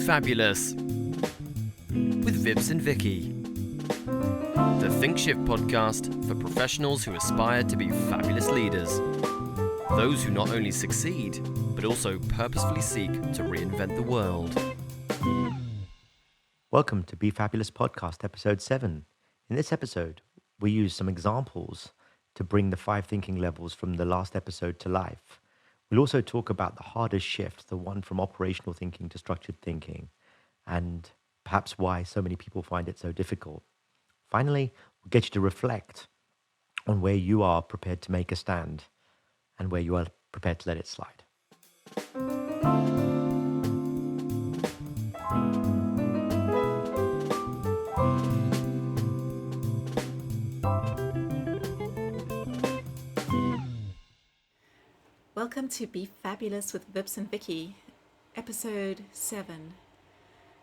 Fabulous with Vips and Vicki. The ThinqShift podcast for professionals who aspire to be fabulous leaders. Those who not only succeed, but also purposefully seek to reinvent the world. Welcome to Be Fabulous Podcast, episode 7. In this episode, we use some examples to bring the 5 thinking levels from the last episode to life. We'll also talk about the hardest shift, the one from operational thinking to structured thinking, and perhaps why so many people find it so difficult. Finally, we'll get you to reflect on where you are prepared to make a stand and where you are prepared to let it slide. Welcome to Be Fabulous with Vips and Vicki, episode 7.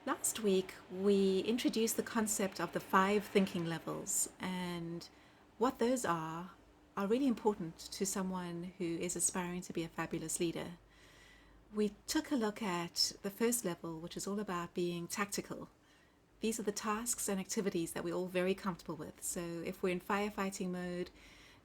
Last week, we introduced the concept of the 5 thinking levels, and what those are really important to someone who is aspiring to be a fabulous leader. We took a look at the first level, which is all about being tactical. These are the tasks and activities that we're all very comfortable with. So if we're in firefighting mode,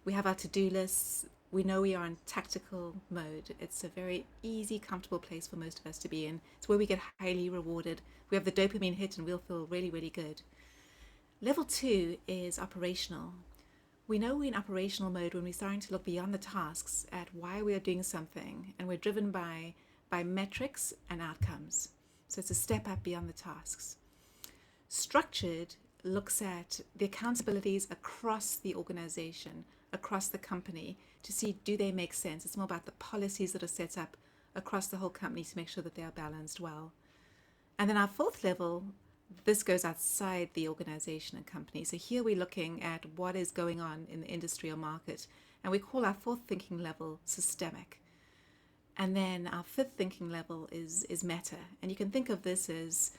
we have our to-do lists. We know we are in tactical mode. It's a very easy, comfortable place for most of us to be in. It's where we get highly rewarded. We have the dopamine hit and we'll feel really, really good. Level 2 is operational. We know we're in operational mode when we're starting to look beyond the tasks at why we are doing something, and we're driven by metrics and outcomes. So it's a step up beyond the tasks. Structured looks at the accountabilities across the organization, across the company, to see, do they make sense? It's more about the policies that are set up across the whole company to make sure that they are balanced well. And then our 4th level, this goes outside the organization and company. So here we're looking at what is going on in the industry or market, and we call our 4th thinking level systemic. And then our 5th thinking level is meta. And you can think of this as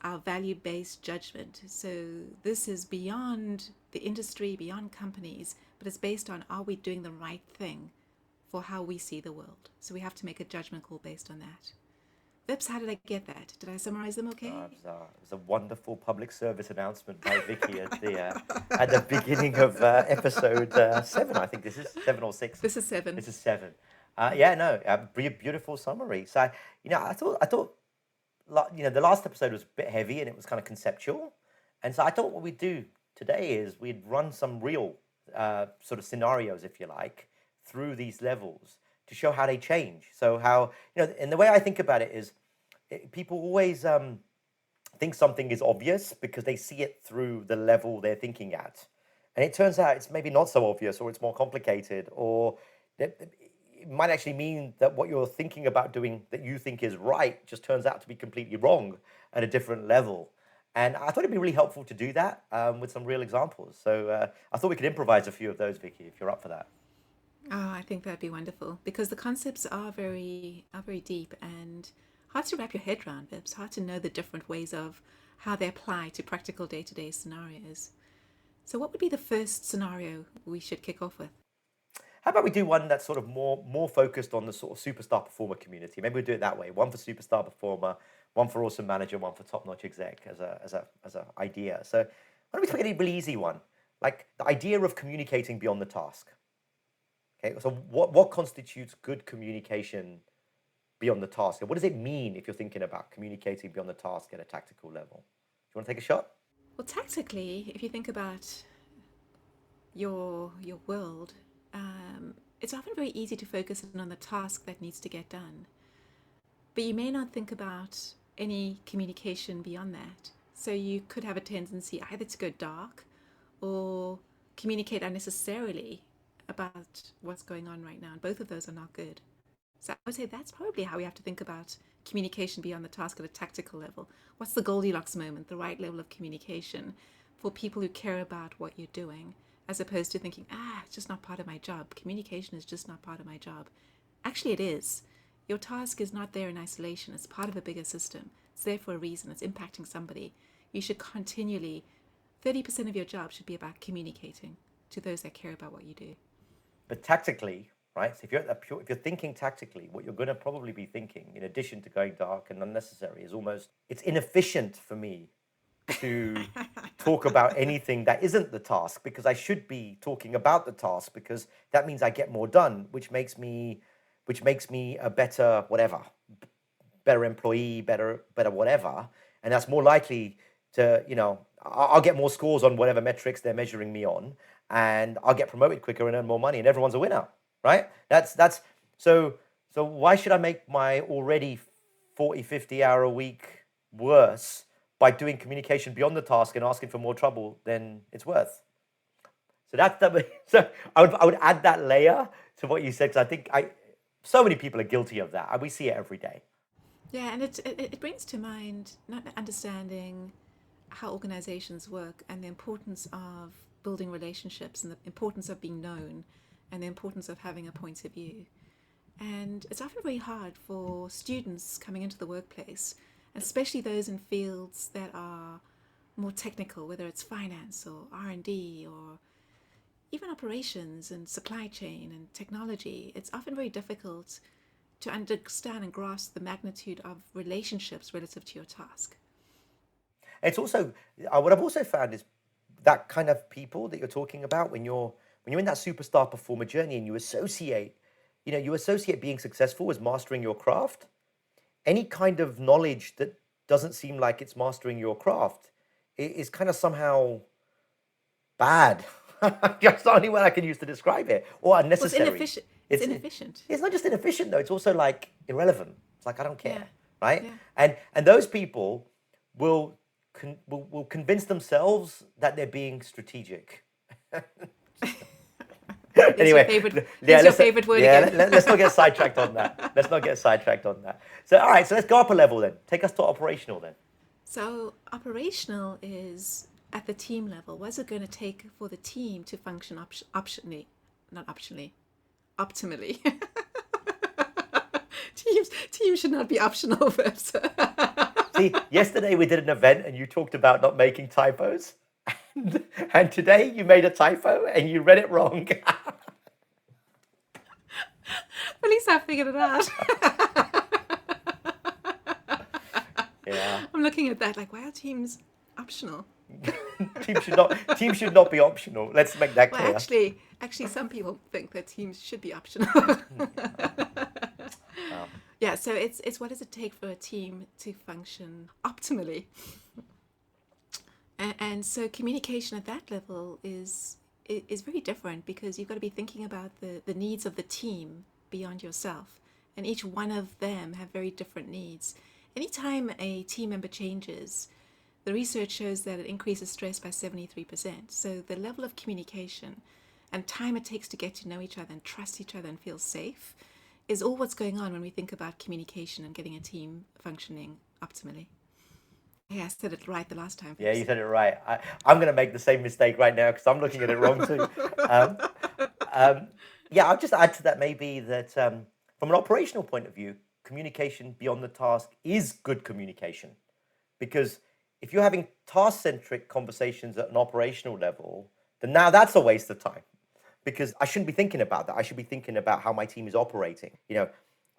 our value-based judgment. So this is beyond the industry, beyond companies, but it's based on, are we doing the right thing for how we see the world? So we have to make a judgment call based on that. Vips, how did I get that? Did I summarize them okay? It was a wonderful public service announcement by Vicki at the beginning of episode 7. I think this is 7 or 6. This is 7. This is 7. Beautiful summary. So, I thought, the last episode was a bit heavy and it was kind of conceptual. And so I thought what we'd do today is we'd run some real sort of scenarios, if you like, through these levels to show how they change. So how, and the way I think about it is people always think something is obvious because they see it through the level they're thinking at. And it turns out it's maybe not so obvious, or it's more complicated, or it might actually mean that what you're thinking about doing that you think is right just turns out to be completely wrong at a different level. And I thought it'd be really helpful to do that with some real examples. So I thought we could improvise a few of those, Vicki, if you're up for that. Oh, I think that'd be wonderful, because the concepts are very deep and hard to wrap your head around, Vips. Hard to know the different ways of how they apply to practical day-to-day scenarios. So what would be the first scenario we should kick off with? How about we do one that's sort of more focused on the sort of superstar performer community? Maybe we'll do it that way. One for superstar performer, one for awesome manager, one for top-notch exec as a idea. So why don't we take a really easy one, like the idea of communicating beyond the task. Okay, so what constitutes good communication beyond the task? And what does it mean if you're thinking about communicating beyond the task at a tactical level? Do you want to take a shot? Well, tactically, if you think about your world, it's often very easy to focus on the task that needs to get done. But you may not think about any communication beyond that. So you could have a tendency either to go dark or communicate unnecessarily about what's going on right now. And both of those are not good. So I would say that's probably how we have to think about communication beyond the task at a tactical level. What's the Goldilocks moment, the right level of communication for people who care about what you're doing, as opposed to thinking, it's just not part of my job. Communication is just not part of my job. Actually, it is. Your task is not there in isolation. It's part of a bigger system. It's there for a reason. It's impacting somebody. You should continually, 30% of your job should be about communicating to those that care about what you do. But tactically, right? So if you're thinking tactically, what you're going to probably be thinking, in addition to going dark and unnecessary, is almost it's inefficient for me to talk about anything that isn't the task, because I should be talking about the task, because that means I get more done, which makes me a better whatever, better employee, better whatever, and that's more likely to, I'll get more scores on whatever metrics they're measuring me on, and I'll get promoted quicker and earn more money, and everyone's a winner, right? That's so why should I make my already 40, 50 hour a week worse by doing communication beyond the task and asking for more trouble than it's worth? So so I would add that layer to what you said, because I think so many people are guilty of that. We see it every day. Yeah, and it brings to mind not understanding how organizations work and the importance of building relationships and the importance of being known and the importance of having a point of view. And it's often very hard for students coming into the workplace, especially those in fields that are more technical, whether it's finance or R&D or even operations and supply chain and technology. It's often very difficult to understand and grasp the magnitude of relationships relative to your task. It's also what I've also found is that kind of people that you're talking about, when you're in that superstar performer journey and you associate being successful as mastering your craft. Any kind of knowledge that doesn't seem like it's mastering your craft is kind of somehow bad. That's the only word I can use to describe it, or unnecessary. Well, it's inefficient. It's not just inefficient though; it's also like irrelevant. It's like I don't care, right? Yeah. And those people will convince themselves that they're being strategic. Anyway, your favorite word again. Let's not get sidetracked on that. So, all right, so let's go up a level then. Take us to operational then. So, operational is at the team level. What is it going to take for the team to function optimally? Teams should not be optional. See, yesterday we did an event and you talked about not making typos. And today you made a typo and you read it wrong. At least I figured it out. Yeah. I'm looking at that like, why are teams optional? Teams should not be optional. Let's make that clear. Well, actually, some people think that teams should be optional. Wow. Yeah. So it's what does it take for a team to function optimally? And so communication at that level is very different, because you've got to be thinking about the needs of the team beyond yourself. And each one of them have very different needs. Anytime a team member changes, the research shows that it increases stress by 73%. So the level of communication and time it takes to get to know each other and trust each other and feel safe is all what's going on when we think about communication and getting a team functioning optimally. Yeah, I said it right the last time. Yeah, you said it right. I'm going to make the same mistake right now because I'm looking at it wrong too. Yeah, I'll just add to that maybe that from an operational point of view, communication beyond the task is good communication. Because if you're having task-centric conversations at an operational level, then now that's a waste of time. Because I shouldn't be thinking about that. I should be thinking about how my team is operating.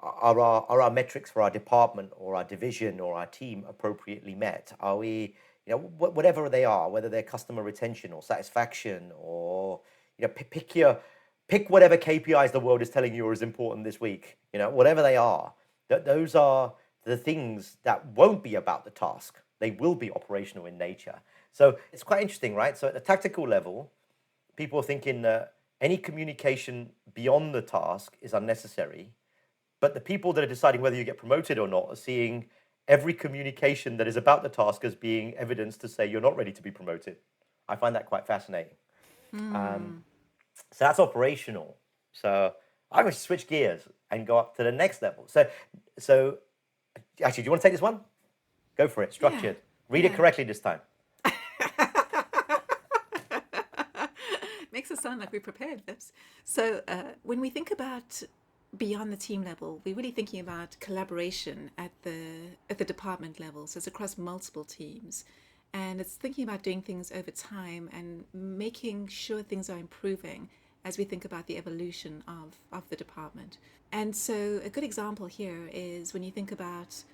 Are our metrics for our department or our division or our team appropriately met? Are we, whatever they are, whether they're customer retention or satisfaction, or pick whatever KPIs the world is telling you are as important this week. Whatever they are, those are the things that won't be about the task. They will be operational in nature. So it's quite interesting, right? So at the tactical level, people are thinking that any communication beyond the task is unnecessary. But the people that are deciding whether you get promoted or not are seeing every communication that is about the task as being evidence to say you're not ready to be promoted. I find that quite fascinating. So that's operational. So I'm going to switch gears and go up to the next level. So actually, do you want to take this one? Go for it. Structured. Read it correctly this time. Makes us sound like we're prepared, Vips. So when we think about beyond the team level, we're really thinking about collaboration at the department level. So it's across multiple teams, and it's thinking about doing things over time and making sure things are improving as we think about the evolution of the department. And so a good example here is when you think about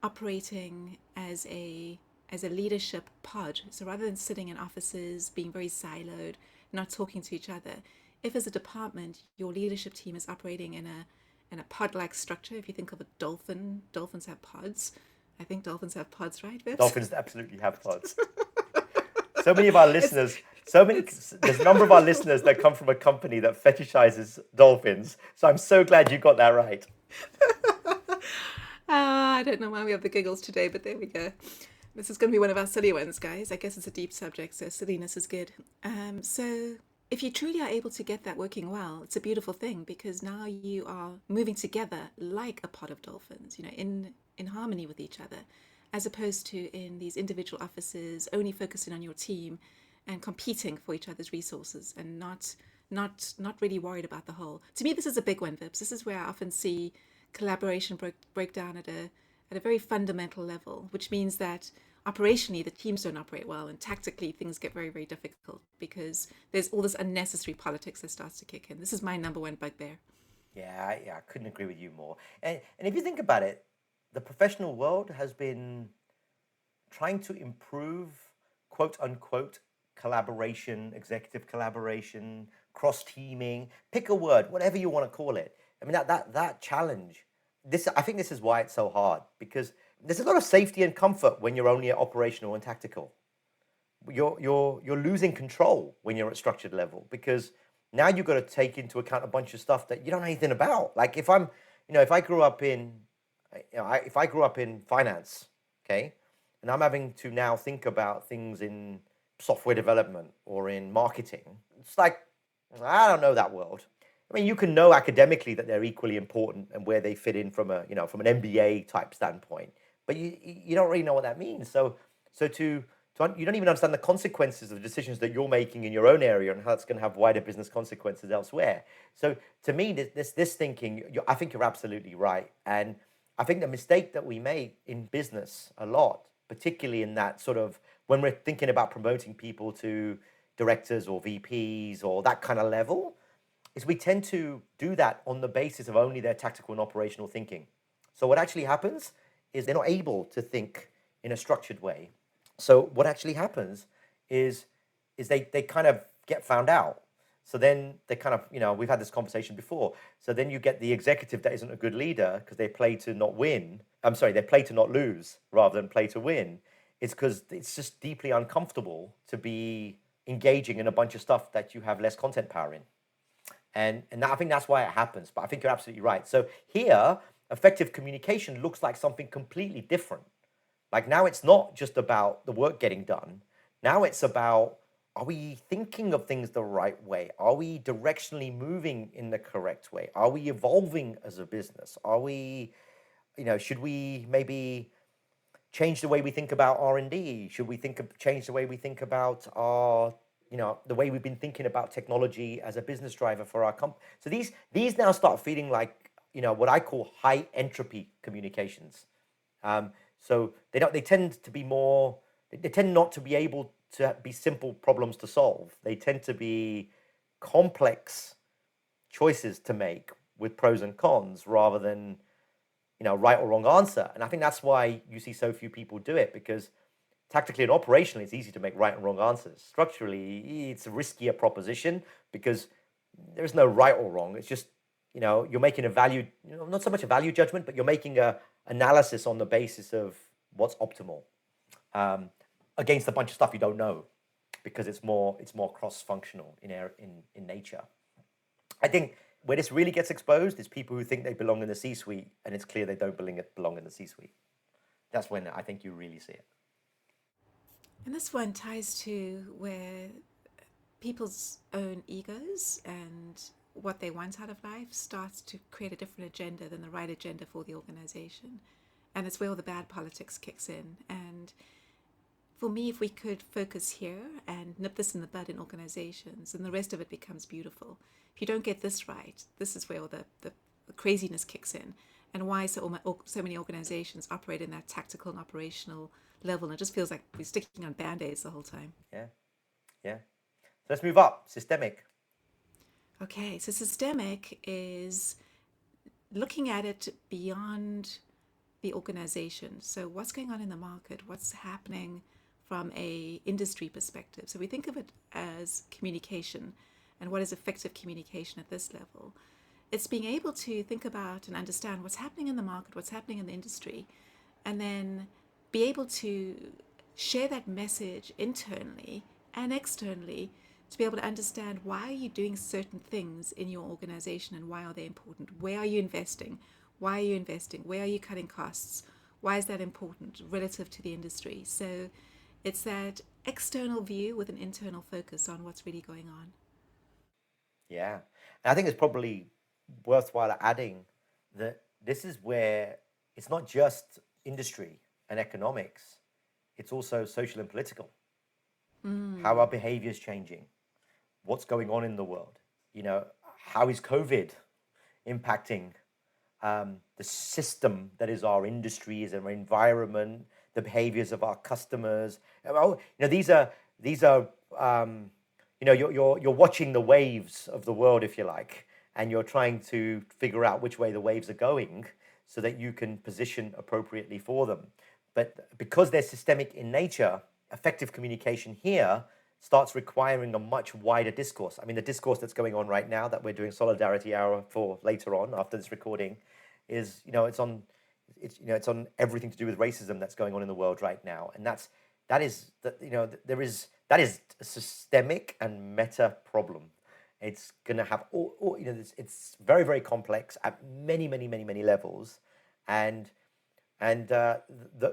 operating as a leadership pod. So rather than sitting in offices, being very siloed, not talking to each other, if as a department your leadership team is operating in a pod-like structure, if you think of a dolphin, dolphins have pods. I think dolphins have pods, right, Vips? Dolphins absolutely have pods. So many of our listeners, there's a number of our listeners that come from a company that fetishizes dolphins. So I'm so glad you got that right. I don't know why we have the giggles today, but there we go. This is going to be one of our silly ones, guys. I guess it's a deep subject, so silliness is good. So if you truly are able to get that working well, it's a beautiful thing, because now you are moving together like a pod of dolphins, in harmony with each other, as opposed to in these individual offices, only focusing on your team and competing for each other's resources and not really worried about the whole. To me, this is a big one, Vips. This is where I often see collaboration break down at a very fundamental level, which means that operationally the teams don't operate well, and tactically things get very, very difficult because there's all this unnecessary politics that starts to kick in. This is my number one bugbear. Yeah, I couldn't agree with you more. And if you think about it, the professional world has been trying to improve, quote unquote, collaboration, executive collaboration, cross-teaming, pick a word, whatever you want to call it. I mean, that challenge, I think this is why it's so hard, because there's a lot of safety and comfort when you're only at operational and tactical. You're losing control when you're at structured level, because now you've got to take into account a bunch of stuff that you don't know anything about. Like if I grew up in finance, okay, and I'm having to now think about things in software development or in marketing, it's like, I don't know that world. I mean, you can know academically that they're equally important and where they fit in from an MBA type standpoint, but you don't really know what that means. So you don't even understand the consequences of the decisions that you're making in your own area and how it's going to have wider business consequences elsewhere. So to me, this thinking, I think you're absolutely right. And I think the mistake that we make in business a lot, particularly in that sort of, when we're thinking about promoting people to directors or VPs or that kind of level, is we tend to do that on the basis of only their tactical and operational thinking. So what actually happens is they're not able to think in a structured way. So what actually happens is they kind of get found out. So then they kind of, we've had this conversation before. So then you get the executive that isn't a good leader because they play to not win. They play to not lose rather than play to win. It's because it's just deeply uncomfortable to be engaging in a bunch of stuff that you have less content power in. And I think that's why it happens. But I think you're absolutely right. So here, effective communication looks like something completely different. Like now it's not just about the work getting done. Now it's about, are we thinking of things the right way? Are we directionally moving in the correct way? Are we evolving as a business? Are we, should we maybe change the way we think about R&D? Should we change the way we think about our, the way we've been thinking about technology as a business driver for our company? So these now start feeling like, what I call high entropy communications. So they tend not to be able to be simple problems to solve. They tend to be complex choices to make with pros and cons rather than, right or wrong answer. And I think that's why you see so few people do it, because tactically and operationally, it's easy to make right and wrong answers. Structurally, it's a riskier proposition because there's no right or wrong. It's just, you're making a value, not so much a value judgment, but you're making a analysis on the basis of what's optimal against a bunch of stuff you don't know, because it's more cross-functional in nature. I think where this really gets exposed is people who think they belong in the C-suite, and it's clear they don't belong in the C-suite. That's when I think you really see it. And this one ties to where people's own egos and what they want out of life starts to create a different agenda than the right agenda for the organization. And it's where all the bad politics kicks in. And for me, if we could focus here and nip this in the bud in organizations, and the rest of it becomes beautiful. If you don't get this right, this is where all the craziness kicks in, and why so many organizations operate in that tactical and operational level. And it just feels like we're sticking on Band-Aids the whole time. Yeah. So let's move up. Systemic. Okay, so systemic is looking at it beyond the organization. So what's going on in the market? What's happening from a industry perspective? So we think of it as communication and what is effective communication at this level. It's being able to think about and understand what's happening in the market, what's happening in the industry, and then be able to share that message internally and externally to be able to understand why are you doing certain things in your organization and why are they important? Where are you investing? Why are you investing? Where are you cutting costs? Why is that important relative to the industry? So it's that external view with an internal focus on what's really going on. Yeah. And I think it's probably worthwhile adding that this is where it's not just industry and economics, it's also social and political. How our behavior is changing, what's going on in the world. How is COVID impacting the system that is our industry, is our environment, the behaviors of our customers. These are you're watching the waves of the world, if you like, and you're trying to figure out which way the waves are going so that you can position appropriately for them. But because they're systemic in nature, effective communication here starts requiring a much wider discourse. I mean, the discourse that's going on right now that we're doing Solidarity Hour for later on after this recording is, it's on everything to do with racism that's going on in the world right now, and that is a systemic and meta problem. It's going to have it's very, very complex at many, many, many, many levels, and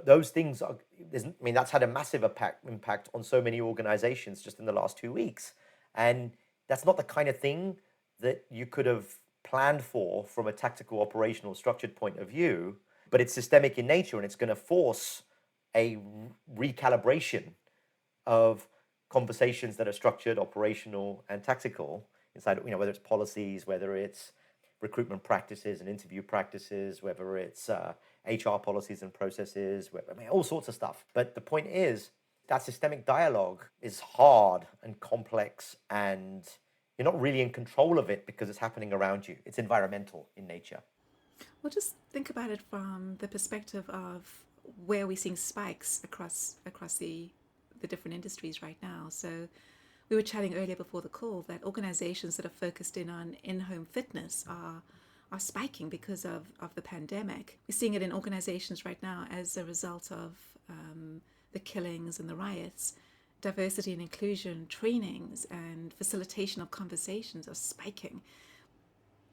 those things are. That's had a massive impact on so many organizations just in the last 2 weeks, and that's not the kind of thing that you could have planned for from a tactical, operational, structured point of view. But it's systemic in nature, and it's going to force a recalibration of conversations that are structured, operational, and tactical inside. Whether it's policies, whether it's recruitment practices and interview practices, whether it's HR policies and processes, all sorts of stuff. But the point is that systemic dialogue is hard and complex, and you're not really in control of it because it's happening around you. It's environmental in nature. Well, just think about it from the perspective of where we're seeing spikes across the different industries right now. So we were chatting earlier before the call that organizations that are focused on in-home fitness are spiking because of the pandemic. We're seeing it in organizations right now as a result of the killings and the riots. Diversity and inclusion trainings and facilitation of conversations are spiking.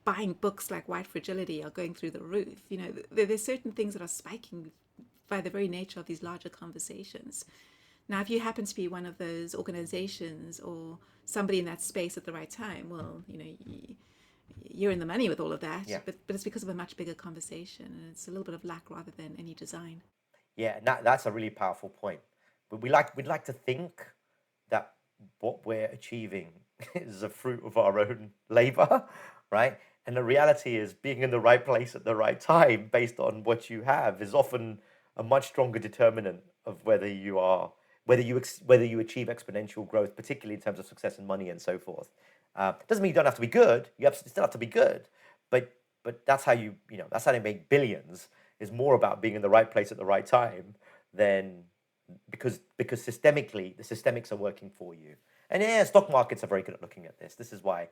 Buying books like White Fragility are going through the roof. There's certain things that are spiking by the very nature of these larger conversations. Now, if you happen to be one of those organizations or somebody in that space at the right time, well, you're in the money with all of that. Yeah. But it's because of a much bigger conversation, and it's a little bit of luck rather than any design. Yeah, and that's a really powerful point. But we'd like to think that what we're achieving is a fruit of our own labor, right? And the reality is being in the right place at the right time based on what you have is often a much stronger determinant of whether you achieve exponential growth, particularly in terms of success and money and so forth. Doesn't mean you don't have to be good. You still have to be good, but that's how you make billions. Is more about being in the right place at the right time than because systemically the systemics are working for you. And yeah, stock markets are very good at looking at this. This is why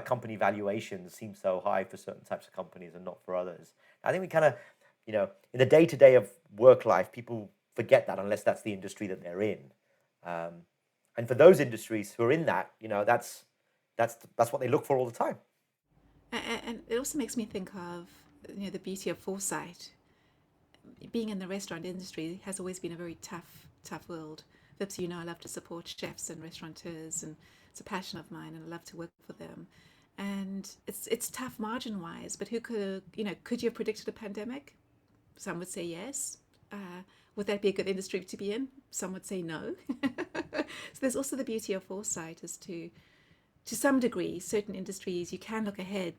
company valuations seem so high for certain types of companies and not for others. I think we kind of, in the day-to-day of work life, people forget that unless that's the industry that they're in. And for those industries who are in that, that's what they look for all the time. And it also makes me think of the beauty of foresight. Being in the restaurant industry has always been a very tough world. Vips, I love to support chefs and restaurateurs, and it's a passion of mine, and I love to work for them. And it's tough margin wise, but who could you have predicted a pandemic? Some would say yes. Would that be a good industry to be in? Some would say no. So there's also the beauty of foresight as to some degree, certain industries, you can look ahead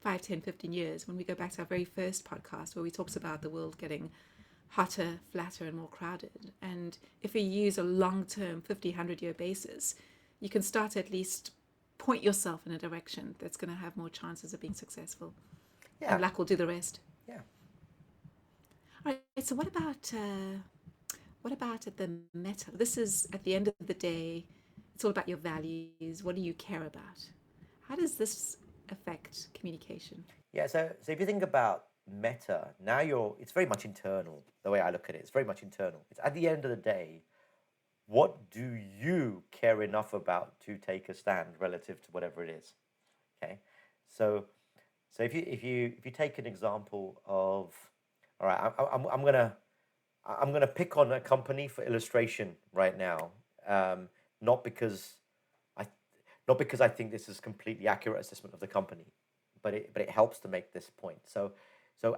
5, 10, 15 years. When we go back to our very first podcast where we talked about the world getting hotter, flatter, and more crowded. And if we use a long-term 50, 100-year basis, you can start at least point yourself in a direction that's going to have more chances of being successful. Yeah. And luck will do the rest. Yeah. All right. So what about at the meta? This is at the end of the day, it's all about your values. What do you care about? How does this affect communication? Yeah. So if you think about meta, now it's very much internal. The way I look at it, it's very much internal. It's at the end of the day, what do you care enough about to take a stand relative to whatever it is? Okay. So if you take an example of, all right, I'm gonna pick on a company for illustration right now, not because I not because I think this is a completely accurate assessment of the company, but it helps to make this point. So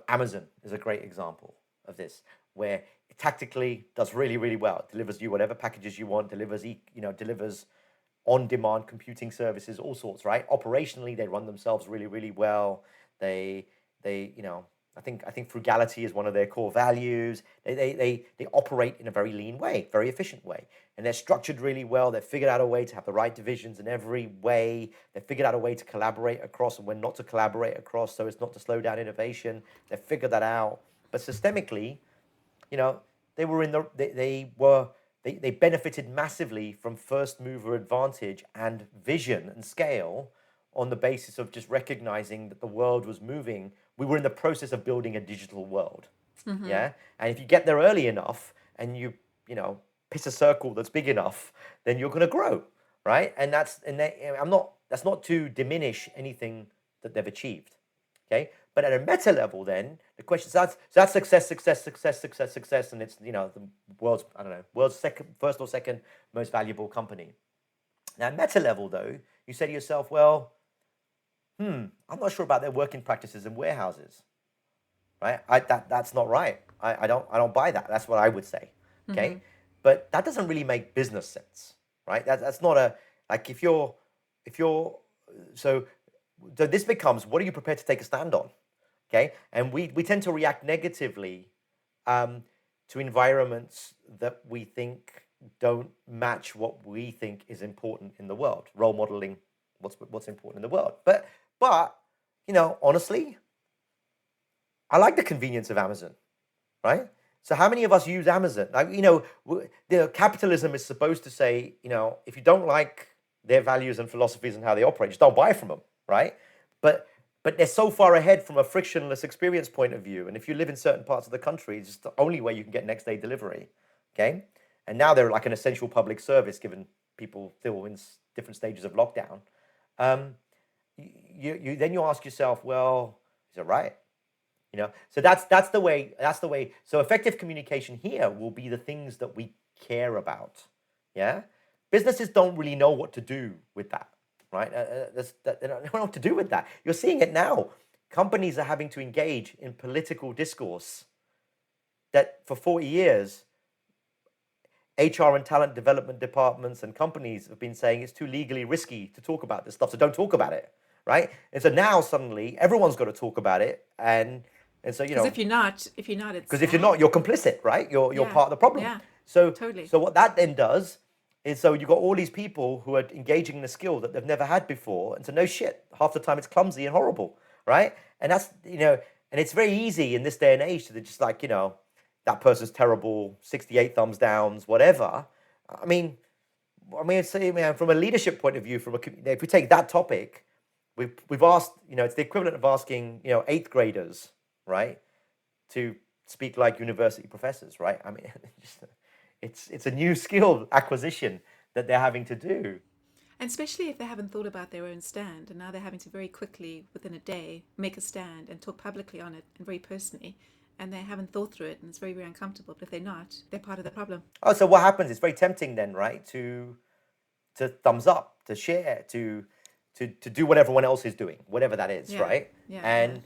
Amazon is a great example of this, where it tactically does really, really well. It delivers you whatever packages you want, delivers on-demand computing services, all sorts, right? Operationally, they run themselves really, really well. They I think frugality is one of their core values. They operate in a very lean way, very efficient way, and they're structured really well. They've figured out a way to have the right divisions in every way. They've figured out a way to collaborate across and when not to collaborate across, so it's not to slow down innovation. They've figured that out. But systemically, they were in the they benefited massively from first mover advantage and vision and scale on the basis of just recognizing that the world was moving. We were in the process of building a digital world. Yeah. And if you get there early enough and you piss a circle that's big enough, then you're going to grow, right? And that's not to diminish anything that they've achieved. Okay. But at a meta level, then the question is that's success, and it's the world's first or second most valuable company. Now, at meta level, though, you say to yourself, well, I'm not sure about their working practices in warehouses, right? That's not right. I don't buy that. That's what I would say. Okay, but that doesn't really make business sense, right? That's not if you're so this becomes, what are you prepared to take a stand on? Okay, and we tend to react negatively to environments that we think don't match what we think is important in the world. Role modeling what's important in the world. But honestly, I like the convenience of Amazon, right? So how many of us use Amazon? Capitalism is supposed to say, if you don't like their values and philosophies and how they operate, just don't buy from them, right? But they're so far ahead from a frictionless experience point of view. And if you live in certain parts of the country, it's the only way you can get next day delivery, okay? And now they're like an essential public service, given people still in different stages of lockdown. You ask yourself, well, is it right? So that's the way. So effective communication here will be the things that we care about. Yeah, businesses don't really know what to do with that, right? They don't know what to do with that. You're seeing it now. Companies are having to engage in political discourse that for 40 years, HR and talent development departments and companies have been saying it's too legally risky to talk about this stuff, so don't talk about it, right? And so now suddenly everyone's got to talk about it, and so because if you're not, it's because if you're not, you're complicit, right? You're part of the problem. Yeah, So totally. So what that then does is, so you've got all these people who are engaging in a skill that they've never had before, and so no shit, half the time it's clumsy and horrible, right? And that's and it's very easy in this day and age to just that person's terrible, 68 thumbs downs, whatever. I mean, from a leadership point of view, if we take that topic, we've asked, it's the equivalent of asking, 8th graders, right, to speak like university professors, right? I mean, it's a new skill acquisition that they're having to do. And especially if they haven't thought about their own stand, and now they're having to very quickly, within a day, make a stand and talk publicly on it and very personally. And they haven't thought through it, and it's very, very uncomfortable. But if they're not, they're part of the problem. Oh, so what happens? It's very tempting then, right? To thumbs up, to share, to do what everyone else is doing, whatever that is, right? Yeah. And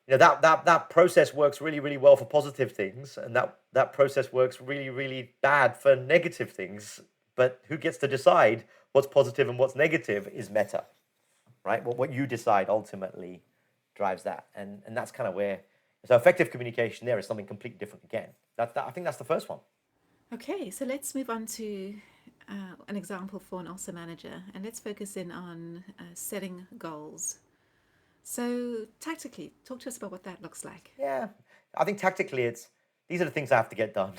that process works really, really well for positive things, and that process works really, really bad for negative things. But who gets to decide what's positive and what's negative is meta, right? What you decide ultimately drives that, and that's kind of where. So effective communication there is something completely different again. I think that's the first one. Okay, so let's move on to an example for an OSA manager, and let's focus in on setting goals. So, tactically, talk to us about what that looks like. Yeah, I think tactically, these are the things I have to get done.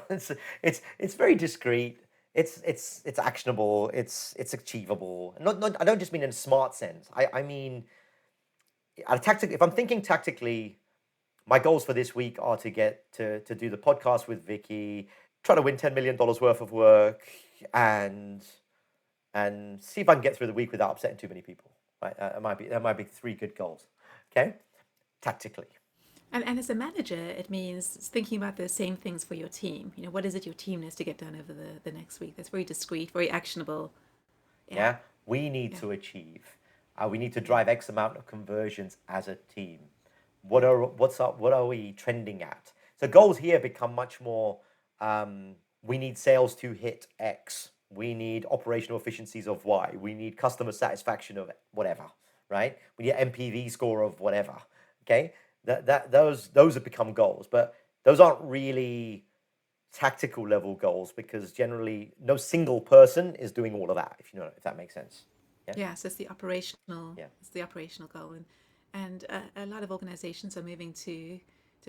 It's very discreet. It's actionable. It's achievable. Not I don't just mean in a smart sense. I mean, if I'm thinking tactically, my goals for this week are to get to do the podcast with Vicki, try to win $10 million worth of work, and see if I can get through the week without upsetting too many people. Right? That might be three good goals. Okay, tactically. And as a manager, it means thinking about the same things for your team. You know, what is it your team needs to get done over the next week? That's very discreet, very actionable. Yeah, we need to achieve. We need to drive X amount of conversions as a team. What are we trending at? So goals here become much more. We need sales to hit X. We need operational efficiencies of Y. We need customer satisfaction of whatever. Right? We need MPV score of whatever. Okay, those have become goals, but those aren't really tactical level goals because generally no single person is doing all of that. If that makes sense. Yeah, so it's the operational. Yeah. It's the operational goal, and a lot of organizations are moving to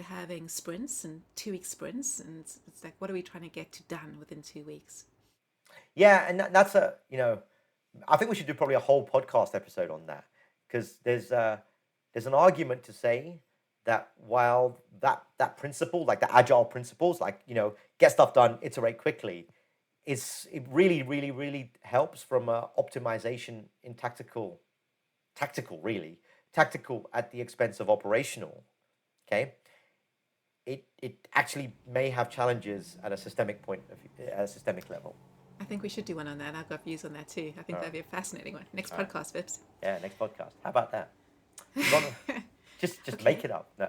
having sprints and 2 week sprints, and it's like, what are we trying to get done within 2 weeks? Yeah, and that's I think we should do probably a whole podcast episode on that because there's an argument to say that while that principle, like the agile principles, like get stuff done, iterate quickly, it really really really helps from optimization in tactical really tactical at the expense of operational. Okay, it actually may have challenges at a systemic level. I think we should do one on that. I've got views on that too. I think that'd be a fascinating one. Next podcast, Vips. Yeah, next podcast. How about that? Just Okay. make it up. No.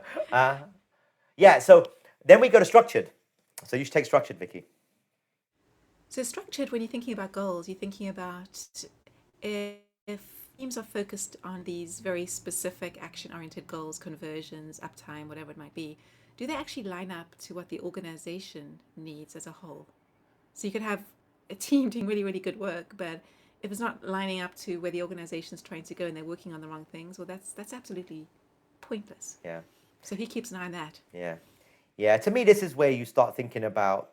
Yeah. So then we go to structured. So you should take structured, Vicki. So structured, when you're thinking about goals, you're thinking about if teams are focused on these very specific action-oriented goals, conversions, uptime, whatever it might be, do they actually line up to what the organization needs as a whole? So you could have a team doing really, really good work, but if it's not lining up to where the organization's trying to go and they're working on the wrong things, well, that's absolutely pointless. Yeah. So he keeps an eye on that. Yeah. Yeah. To me, this is where you start thinking about,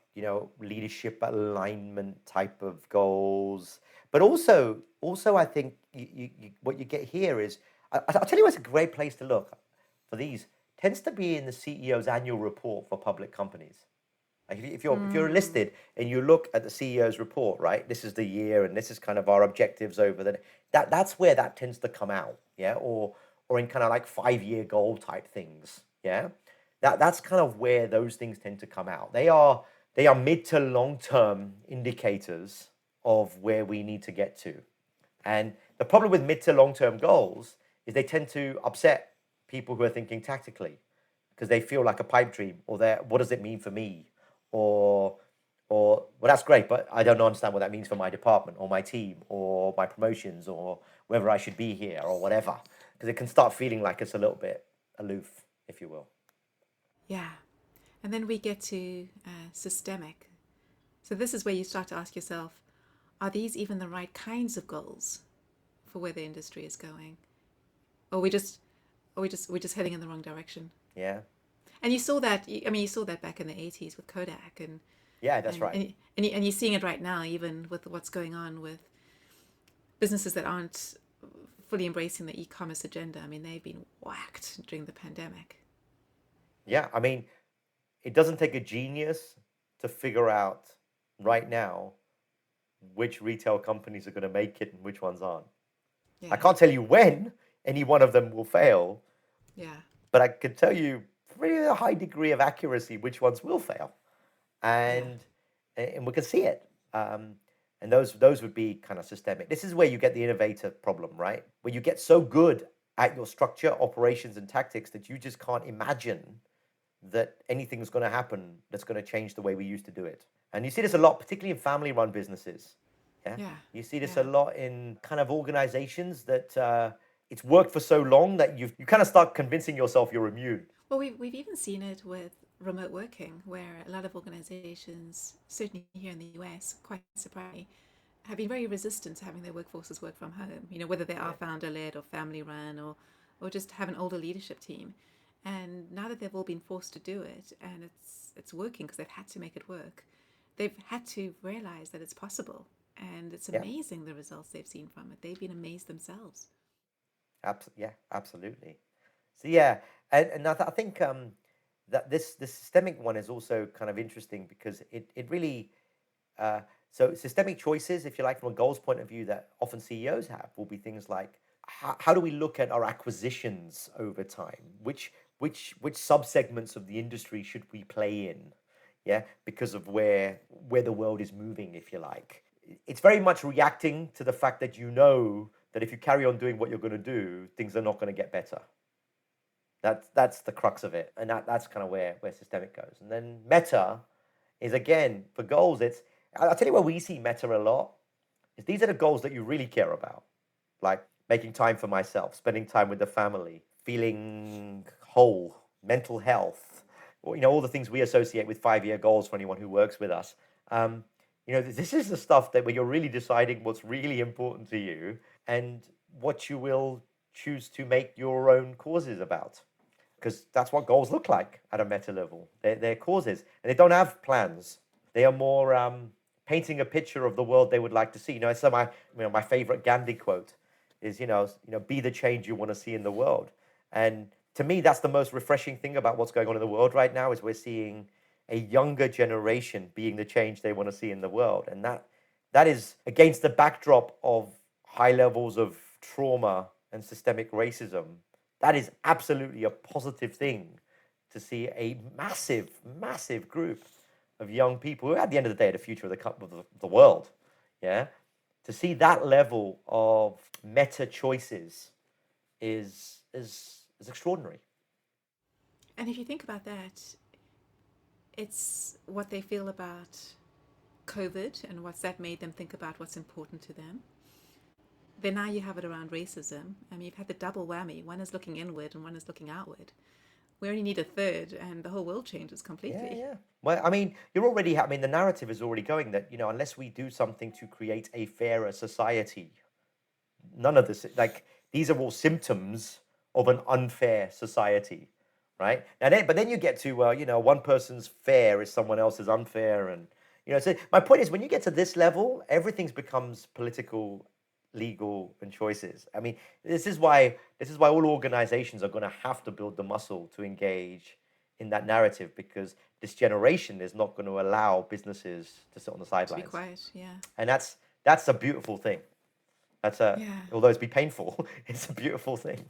leadership alignment type of goals. But also, I think what you get here is, I'll tell you what's a great place to look for these tends to be in the CEO's annual report for public companies. Like if you're listed and you look at the CEO's report, right? This is the year, and this is kind of our objectives over that's where that tends to come out, yeah, or in kind of like 5-year goal type things, yeah. That's kind of where those things tend to come out. They are mid to long term indicators of where we need to get to, and the problem with mid to long term goals is they tend to upset people who are thinking tactically because they feel like a pipe dream, or what does it mean for me? Or well, that's great, but I don't understand what that means for my department or my team or my promotions or whether I should be here or whatever. Because it can start feeling like it's a little bit aloof, if you will. Yeah. And then we get to systemic. So this is where you start to ask yourself, are these even the right kinds of goals for where the industry is going? Or we're just heading in the wrong direction? Yeah. And you saw that. You saw that back in the 80s with Kodak, and yeah, that's right. And you're seeing it right now, even with what's going on with businesses that aren't fully embracing the e-commerce agenda. I mean, they've been whacked during the pandemic. Yeah, I mean, it doesn't take a genius to figure out right now which retail companies are going to make it and which ones aren't. Yeah. I can't tell you when any one of them will fail. Yeah. But I can tell you pretty a high degree of accuracy which ones will fail, and we can see it. And those would be kind of systemic. This is where you get the innovator problem, right? Where you get so good at your structure, operations, and tactics that you just can't imagine that anything's going to happen that's going to change the way we used to do it. And you see this a lot, particularly in family-run businesses. Yeah. You see this a lot in kind of organizations that it's worked for so long that you kind of start convincing yourself you're immune. Well, we've even seen it with remote working, where a lot of organizations, certainly here in the US, quite surprisingly, have been very resistant to having their workforces work from home, whether they are founder led or family run or just have an older leadership team. And now that they've all been forced to do it and it's working because they've had to make it work, they've had to realize that it's possible. And it's Yeah. amazing the results they've seen from it. They've been amazed themselves. Yeah, absolutely. So yeah, and I think that this systemic one is also kind of interesting because it really so systemic choices, if you like, from a goals point of view, that often CEOs have will be things like how do we look at our acquisitions over time? Which subsegments of the industry should we play in? Yeah, because of where the world is moving, if you like. It's very much reacting to the fact that that if you carry on doing what you're going to do, things are not going to get better. That's the crux of it, and that's kind of where systemic goes. And then meta is, again, for goals. I'll tell you where we see meta a lot is these are the goals that you really care about, like making time for myself, spending time with the family, feeling whole, mental health, or, all the things we associate with 5-year goals for anyone who works with us. This is the stuff that where you're really deciding what's really important to you and what you will choose to make your own causes about. Because that's what goals look like at a meta level. They're causes, and they don't have plans. They are more painting a picture of the world they would like to see. It's my favorite Gandhi quote is, be the change you want to see in the world. And to me, that's the most refreshing thing about what's going on in the world right now is we're seeing a younger generation being the change they want to see in the world. And that is against the backdrop of high levels of trauma and systemic racism. That is absolutely a positive thing to see a massive, massive group of young people who, at the end of the day, are the future of the world. Yeah, to see that level of meta choices is extraordinary. And if you think about that, it's what they feel about COVID and what's that made them think about what's important to them. Then now you have it around racism. I mean, you've had the double whammy. One is looking inward and one is looking outward. We only need a third, and the whole world changes completely. Yeah. Well, I mean, the narrative is already going that, unless we do something to create a fairer society, none of this, like, these are all symptoms of an unfair society, right? But then you get to, one person's fair is someone else's unfair. And, so my point is, when you get to this level, everything becomes political, legal, and choices. I mean, this is why all organizations are going to have to build the muscle to engage in that narrative, because this generation is not going to allow businesses to sit on the sidelines. To be quiet, yeah. And that's a beautiful thing. Although it's be painful, it's a beautiful thing.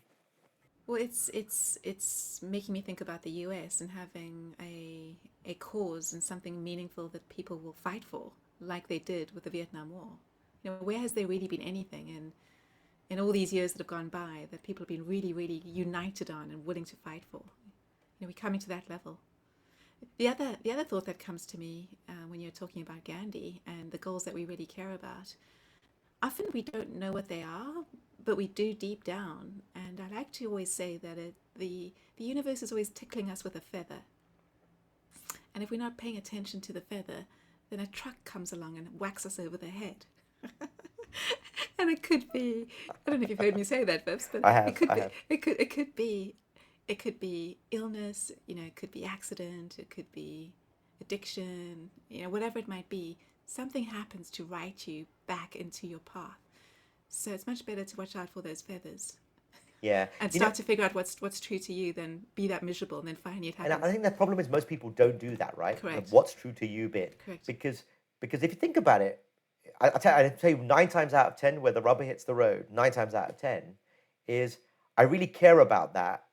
Well, it's making me think about the US and having a cause and something meaningful that people will fight for, like they did with the Vietnam War. Where has there really been anything in all these years that have gone by that people have been really, really united on and willing to fight for? We're coming to that level. The other thought that comes to me when you're talking about Gandhi and the goals that we really care about, often we don't know what they are, but we do deep down. And I like to always say that the universe is always tickling us with a feather. And if we're not paying attention to the feather, then a truck comes along and whacks us over the head. And it could be, I don't know if you've heard me say that, Vips, but I have. It could be illness, it could be accident, it could be addiction, whatever it might be. Something happens to write you back into your path. So it's much better to watch out for those feathers. Yeah. And start to figure out what's true to you than be that miserable and then finally it happens. And I think the problem is most people don't do that, right? Correct. The what's true to you bit. Correct. Because if you think about it, I tell you 9 times out of 10 where the rubber hits the road, 9 times out of 10 is I really care about that,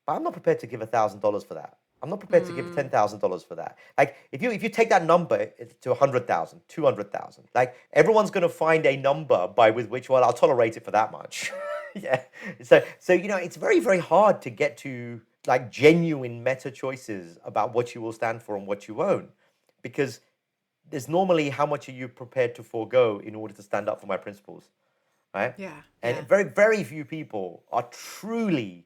but I'm not prepared to give $1,000 for that. I'm not prepared to give $10,000 for that. Like if you take that number to 100,000, 200,000, like everyone's going to find a number with which, well, I'll tolerate it for that much. Yeah. So it's very, very hard to get to like genuine meta choices about what you will stand for and what you won't, because there's normally how much are you prepared to forego in order to stand up for my principles, right? Yeah. And very, very few people are truly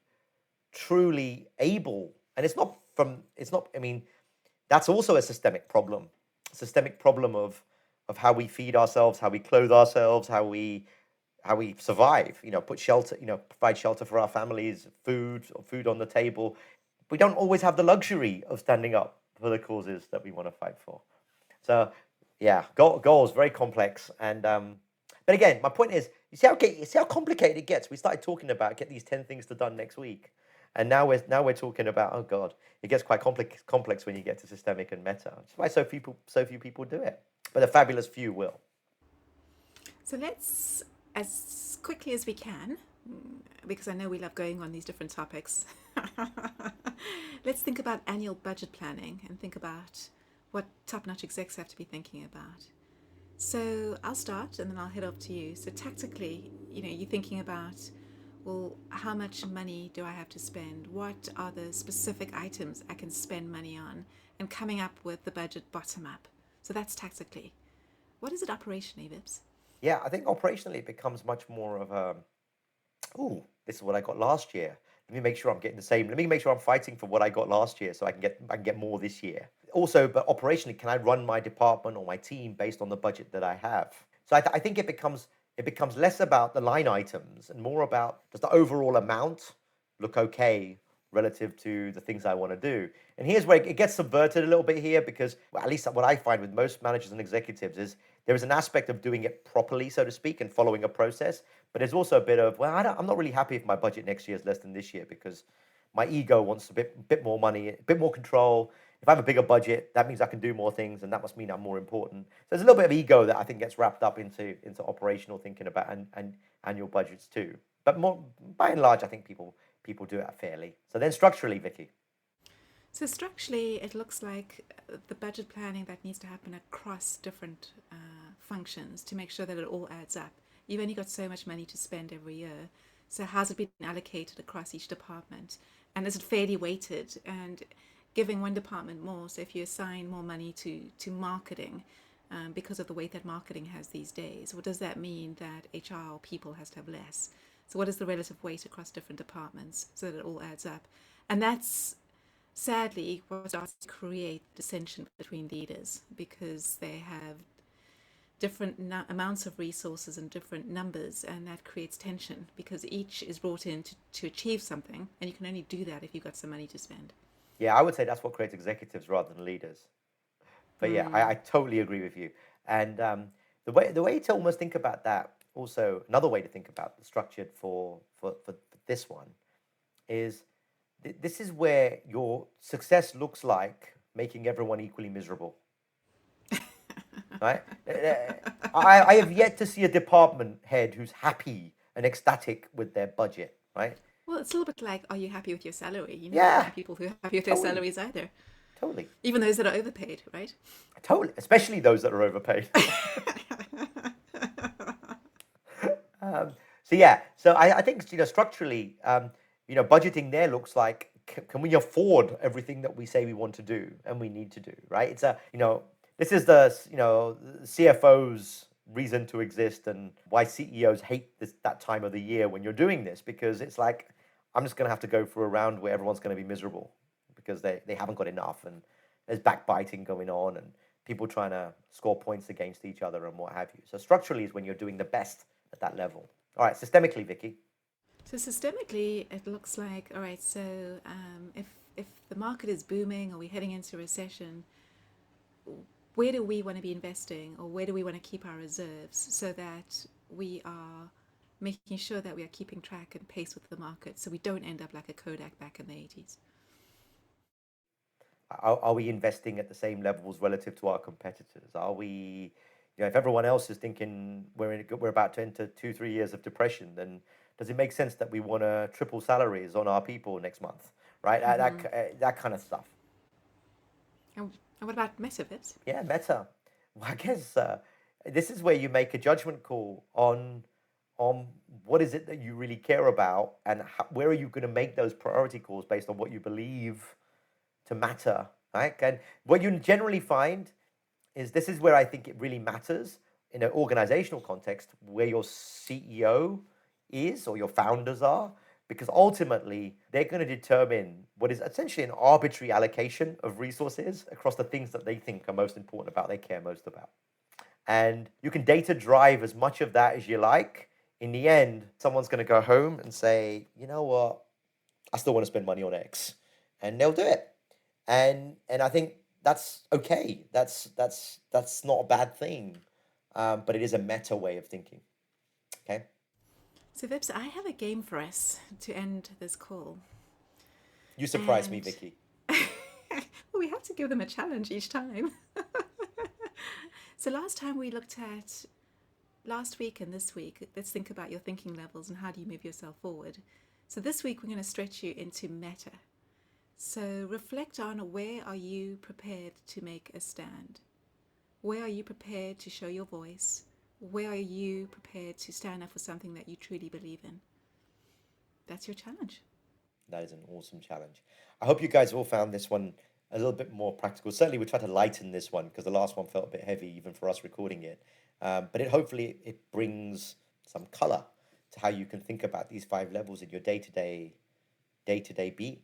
able, and I mean, that's also a systemic problem of how we feed ourselves, how we clothe ourselves, how we survive. Put shelter, provide shelter for our families, food on the table. We don't always have the luxury of standing up for the causes that we want to fight for. So, yeah, goals very complex. And but again, my point is, you see how complicated it gets. We started talking about get these 10 things to done next week, and now we're talking about, oh God, it gets quite complex when you get to systemic and meta. That's why so few people do it, but a fabulous few will. So let's, as quickly as we can, because I know we love going on these different topics, let's think about annual budget planning and think about what top-notch execs have to be thinking about. So I'll start and then I'll head off to you. So tactically, you're thinking about, well, how much money do I have to spend? What are the specific items I can spend money on? And coming up with the budget bottom up. So that's tactically. What is it operationally, Vips? Yeah, I think operationally it becomes much more of a, oh, this is what I got last year. Let me make sure I'm getting the same. Let me make sure I'm fighting for what I got last year so I can get more this year. Also, but operationally, can I run my department or my team based on the budget that I have? So I think it becomes less about the line items and more about, does the overall amount look okay relative to the things I want to do? And here's where it gets subverted a little bit here, because well, at least what I find with most managers and executives is there is an aspect of doing it properly, so to speak, and following a process. But there's also a bit of, well, I'm not really happy if my budget next year is less than this year because my ego wants a bit more money, a bit more control. If I have a bigger budget, that means I can do more things, and that must mean I'm more important. So there's a little bit of ego that I think gets wrapped up into operational thinking about and annual budgets too. But more by and large, I think people do it fairly. So then structurally, Vicki. So structurally, it looks like the budget planning that needs to happen across different functions to make sure that it all adds up. You've only got so much money to spend every year. So how's it been allocated across each department? And is it fairly weighted? And giving one department more, so if you assign more money to marketing because of the weight that marketing has these days, what does that mean that HR or people has to have less? So what is the relative weight across different departments so that it all adds up? And that's sadly what starts to create dissension between leaders because they have different amounts of resources and different numbers, and that creates tension because each is brought in to achieve something, and you can only do that if you've got some money to spend. Yeah, I would say that's what creates executives rather than leaders. But yeah, I totally agree with you. And the way to almost think about that, also another way to think about the structured for this one is this is where your success looks like making everyone equally miserable. Right? I have yet to see a department head who's happy and ecstatic with their budget, right? Well, it's a little bit like, are you happy with your salary? You know, Yeah. people who are happy with their salaries either. Totally. Even those that are overpaid, right? Totally. Especially those that are overpaid. So yeah, so I think structurally, budgeting there looks like can we afford everything that we say we want to do and we need to do, right? It's this is the CFO's reason to exist and why CEOs hate that time of the year when you're doing this, because it's like I'm just going to have to go through a round where everyone's going to be miserable because they haven't got enough and there's backbiting going on and people trying to score points against each other and what have you. So structurally is when you're doing the best at that level. All right, systemically, Vicki. So systemically, it looks like, all right, so if the market is booming or we're heading into a recession, where do we want to be investing or where do we want to keep our reserves so that we are making sure that we are keeping track and pace with the market so we don't end up like a Kodak back in the 80s? Are we investing at the same levels relative to our competitors? Are we, if everyone else is thinking we're about to enter 2-3 years of depression, then does it make sense that we want to triple salaries on our people next month, right? That kind of stuff. And what about meta, Vips? Yeah, meta. Well, I guess this is where you make a judgment call on what is it that you really care about and where are you going to make those priority calls based on what you believe to matter, right? And what you generally find is this is where I think it really matters in an organizational context where your CEO is or your founders are, because ultimately they're going to determine what is essentially an arbitrary allocation of resources across the things that they think are most important about, they care most about. And you can data drive as much of that as you like. In the end, someone's going to go home and say, you know what, I still want to spend money on X, and they'll do it. And I think that's okay. That's not a bad thing, but it is a meta way of thinking. Okay. So, Vips, I have a game for us to end this call. You surprise me, And Vicky. well, we have to give them a challenge each time. So, last week and this week, let's think about your thinking levels and how do you move yourself forward. So, this week, we're going to stretch you into meta. So, reflect on where are you prepared to make a stand? Where are you prepared to show your voice? Where are you prepared to stand up for something that you truly believe in? That's your challenge. That is an awesome challenge. I hope you guys all found this one a little bit more practical. Certainly, we tried to lighten this one because the last one felt a bit heavy, even for us recording it. But hopefully it brings some color to how you can think about these 5 levels in your day-to-day being.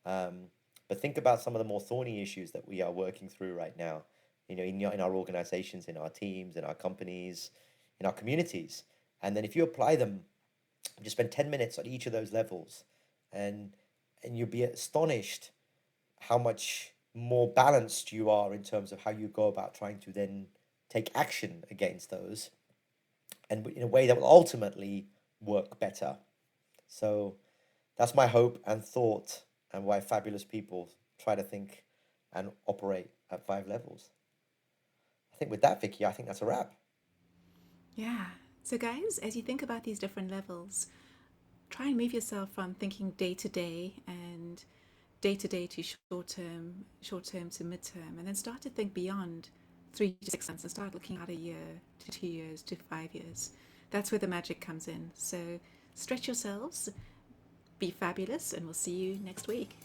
But think about some of the more thorny issues that we are working through right now. In our organizations, in our teams, in our companies, in our communities. And then if you apply them, just spend 10 minutes on each of those levels, and you'll be astonished how much more balanced you are in terms of how you go about trying to then take action against those, and in a way that will ultimately work better. So that's my hope and thought, and why fabulous people try to think and operate at 5 levels. I think with that, Vicky, I think that's a wrap. Yeah. So, guys, as you think about these different levels, try and move yourself from thinking day to day to short term to midterm, and then start to think beyond 3 to 6 months and start looking out a year to 2 years to 5 years. That's where the magic comes in. So, stretch yourselves, be fabulous, and we'll see you next week.